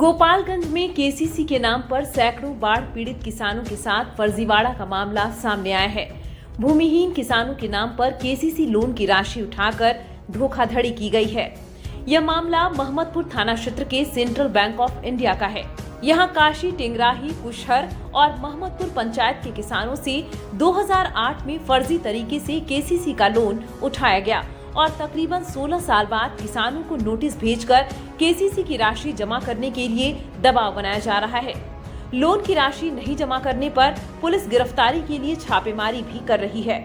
गोपालगंज में केसीसी के नाम पर सैकड़ों बाढ़ पीड़ित किसानों के साथ फर्जीवाड़ा का मामला सामने आया है। भूमिहीन किसानों के नाम पर केसीसी लोन की राशि उठाकर धोखाधड़ी की गई है। यह मामला महमदपुर थाना क्षेत्र के सेंट्रल बैंक ऑफ इंडिया का है। यहां काशी, टेंगराही, कुशहर और महमदपुर पंचायत के किसानों से 2008 में फर्जी तरीके से केसीसी का लोन उठाया गया और तकरीबन 16 साल बाद किसानों को नोटिस भेजकर केसीसी की राशि जमा करने के लिए दबाव बनाया जा रहा है। लोन की राशि नहीं जमा करने पर पुलिस गिरफ्तारी के लिए छापेमारी भी कर रही है।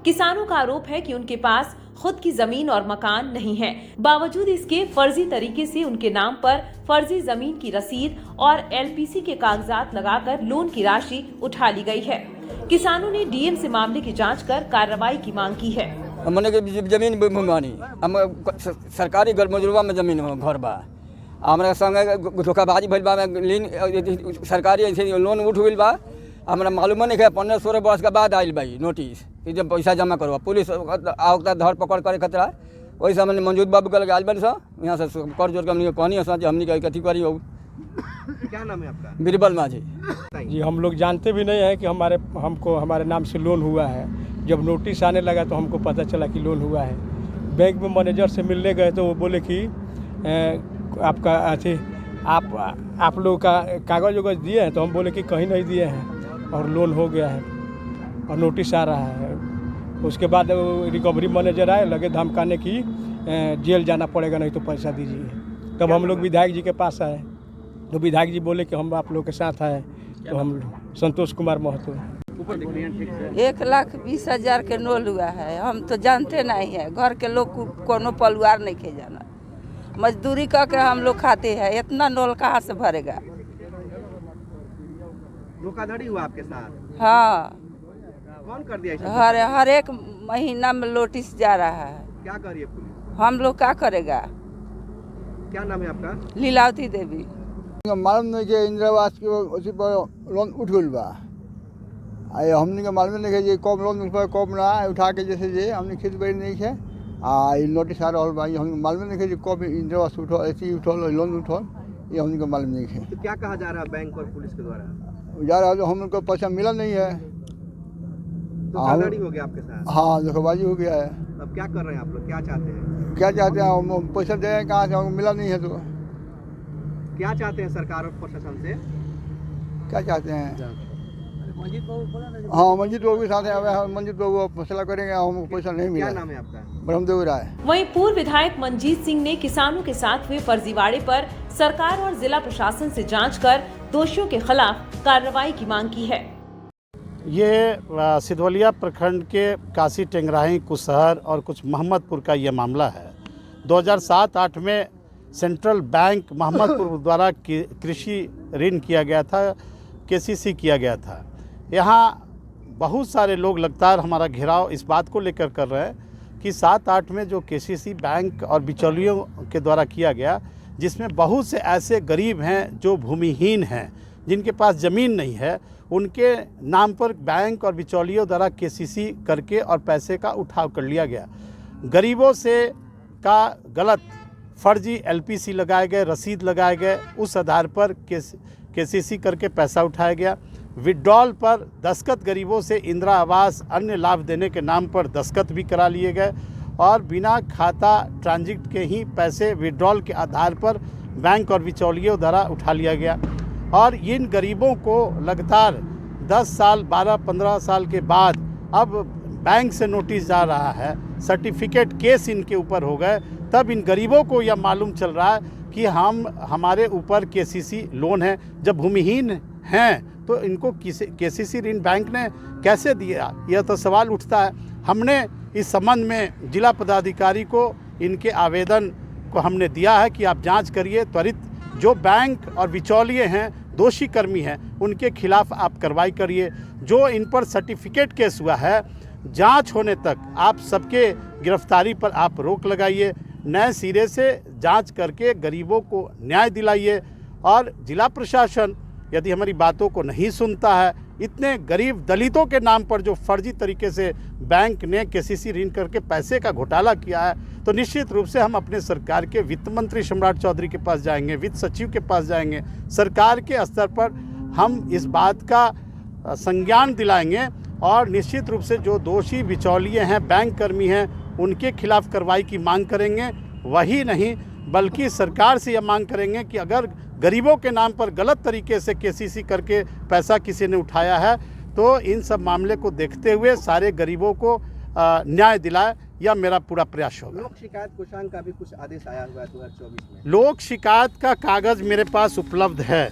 किसानों का आरोप है कि उनके पास खुद की जमीन और मकान नहीं है, बावजूद इसके फर्जी तरीके से उनके नाम पर फर्जी जमीन की रसीद और एलपीसी के कागजात लगाकर लोन की राशि उठा ली गई है। किसानों ने डीएम से मामले की जांच कर कार्रवाई की मांग की है। हमने के जमीन भूमि हम सरकारी मजरूबा में जमीन घर बा, हमारा संग धोखाबाजी भइल बा, सरकारी ऐसे लोन उठ गइल बा। हमारा मालूम नहीं है 15-16 वर्ष के बाद आयल बा नोटिस कि जब पैसा जमा करवा पुलिस आवता धर पकड़ करे खतरा। वही से हमने मंजूर बाबू कल आयल बनी सब यहाँ से कर जोड़ के हमने कहनी हमने कथी करी हो। क्या नाम है आपका? बीरबल माझी जी। हम लोग जानते भी नहीं है कि हमको हमारे नाम से लोन हुआ है। जब नोटिस आने लगा तो हमको पता चला कि लोन हुआ है। बैंक में मैनेजर से मिलने गए तो वो बोले कि आपका अच्छे आप लोग का कागज़ वगज दिए हैं, तो हम बोले कि कहीं नहीं दिए हैं और लोन हो गया है और नोटिस आ रहा है। उसके बाद रिकवरी मैनेजर आए, लगे धमकाने की जेल जाना पड़ेगा, नहीं तो पैसा दीजिए। तब हम लोग विधायक जी के पास आए तो विधायक जी बोले कि हम आप लोग के साथ आए। तो हम संतोष कुमार महतो 1,20,000 के नोल हुआ है। हम तो जानते नहीं है, घर के लोग कोनो परिवार नहीं खे जाना, मजदूरी करके हम लोग खाते हैं। इतना नोल कहाँ से भरेगा? धोखाधड़ी हुआ आपके साथ? हाँ। कौन कर दिया? हर एक महीना में नोटिस जा रहा है। क्या करिए पुलिस? हम लोग क्या करेगा? क्या नाम है आपका? लीलावती देवी। मालूम नहीं कि इंदिरा आवास के उसी पर लोन उठ गई बा। हमने के मालूम नहीं है कब लोन कब ना उठा के जैसे जे हमने खेत बड़ी नहीं है नोटिस आ रहा बा। हमने मालूम नहीं है कब इंदिरा आवास उठो, ऐसी उठो, लोन उठो, ये हमने मालूम नहीं है। तो क्या कहा जा रहा है बैंक और पुलिस के द्वारा? जा रहा है तो हम लोग को पैसा मिला नहीं है। धोखाधड़ी हो गया आपके साथ? हाँ, धोखाबाजी हो गया है। अब क्या कर रहे हैं आप लोग? क्या चाहते हैं? क्या चाहते हैं? हम पैसा दे कहाँ से, हमको मिला नहीं है। तो क्या चाहते हैं सरकार और प्रशासन से? क्या चाहते हैं? हाँ, मंजीत बाबू के साथ है। मंजीत बाबू फैसला करेंगे, हमको पैसा नहीं मिला। क्या नाम है आपका? ब्रह्मदेव राय। वहीं पूर्व विधायक मंजीत सिंह ने किसानों के साथ हुए फर्जीवाड़े पर सरकार और जिला प्रशासन से जांच कर दोषियों के खिलाफ कार्रवाई की मांग की है। ये सिधवलिया प्रखंड के काशी, टेंगराही, कुशहर और कुछ महमदपुर का ये मामला है। 2007-8 में सेंट्रल बैंक महमदपुर द्वारा कृषि ऋण किया गया था, केसीसी किया गया था। यहाँ बहुत सारे लोग लगातार हमारा घेराव इस बात को लेकर कर रहे हैं कि 7-8 में जो केसीसी बैंक और बिचौलियों के द्वारा किया गया, जिसमें बहुत से ऐसे गरीब हैं जो भूमिहीन हैं, जिनके पास ज़मीन नहीं है, उनके नाम पर बैंक और बिचौलियों द्वारा केसीसी करके और पैसे का उठाव कर लिया गया। गरीबों से का गलत फर्जी एलपीसी लगाए गए, रसीद लगाए गए, उस आधार पर केसीसी करके पैसा उठाया गया। विड्रॉल पर दस्तखत गरीबों से इंदिरा आवास अन्य लाभ देने के नाम पर दस्तखत भी करा लिए गए और बिना खाता ट्रांजिट के ही पैसे विड्रॉल के आधार पर बैंक और बिचौलियों द्वारा उठा लिया गया। और इन गरीबों को लगातार 10 साल, 12-15 साल के बाद अब बैंक से नोटिस जा रहा है, सर्टिफिकेट केस इनके ऊपर हो गए। तब इन गरीबों को यह मालूम चल रहा है कि हमारे ऊपर केसीसी लोन है। जब भूमिहीन हैं तो इनको केसीसी ऋण बैंक ने कैसे दिया, यह तो सवाल उठता है। हमने इस संबंध में जिला पदाधिकारी को इनके आवेदन को हमने दिया है कि आप जांच करिए त्वरित। जो बैंक और बिचौलिए हैं, दोषी कर्मी हैं, उनके खिलाफ आप कार्रवाई करिए। जो इन पर सर्टिफिकेट केस हुआ है, जांच होने तक आप सबके गिरफ्तारी पर आप रोक लगाइए। नए सिरे से जांच करके गरीबों को न्याय दिलाइए। और जिला प्रशासन यदि हमारी बातों को नहीं सुनता है, इतने गरीब दलितों के नाम पर जो फर्जी तरीके से बैंक ने केसीसी ऋण करके पैसे का घोटाला किया है, तो निश्चित रूप से हम अपने सरकार के वित्त मंत्री सम्राट चौधरी के पास जाएंगे, वित्त सचिव के पास जाएंगे, सरकार के स्तर पर हम इस बात का संज्ञान दिलाएंगे और निश्चित रूप से जो दोषी बिचौलिए हैं, बैंक कर्मी हैं, उनके खिलाफ कार्रवाई की मांग करेंगे। वही नहीं बल्कि सरकार से यह मांग करेंगे कि अगर गरीबों के नाम पर गलत तरीके से केसीसी करके पैसा किसी ने उठाया है तो इन सब मामले को देखते हुए सारे गरीबों को न्याय दिलाए, यह मेरा पूरा प्रयास होगा। लोक शिकायत कोषांग का भी कुछ आदेश आया हुआ है 2024 में। लोक शिकायत का कागज़ मेरे पास उपलब्ध है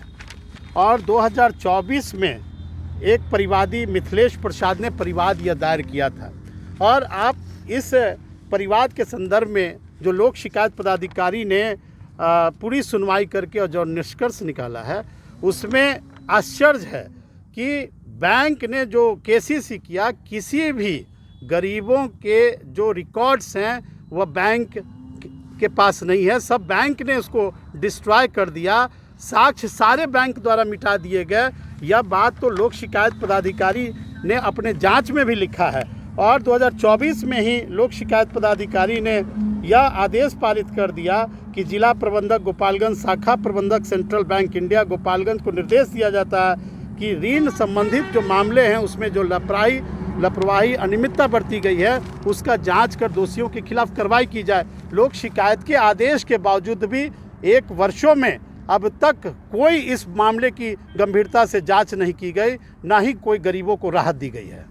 और 2024 में एक परिवादी मिथिलेश प्रसाद ने परिवाद यह दायर किया था और आप इस परिवाद के संदर्भ में जो लोक शिकायत पदाधिकारी ने पूरी सुनवाई करके और जो निष्कर्ष निकाला है उसमें आश्चर्य है कि बैंक ने जो केसीसी किया, किसी भी गरीबों के जो रिकॉर्ड्स हैं वह बैंक के पास नहीं है, सब बैंक ने उसको डिस्ट्रॉय कर दिया, साक्ष्य सारे बैंक द्वारा मिटा दिए गए। यह बात तो लोक शिकायत पदाधिकारी ने अपने जांच में भी लिखा है और 2024 में ही लोक शिकायत पदाधिकारी ने यह आदेश पारित कर दिया कि जिला प्रबंधक गोपालगंज, शाखा प्रबंधक सेंट्रल बैंक इंडिया गोपालगंज को निर्देश दिया जाता है कि ऋण संबंधित जो मामले हैं उसमें जो लापरवाही अनियमितता बरती गई है उसका जांच कर दोषियों के खिलाफ कार्रवाई की जाए। लोक शिकायत के आदेश के बावजूद भी 1 वर्षों में अब तक कोई इस मामले की गंभीरता से जांच नहीं की गई, ना ही कोई गरीबों को राहत दी गई है।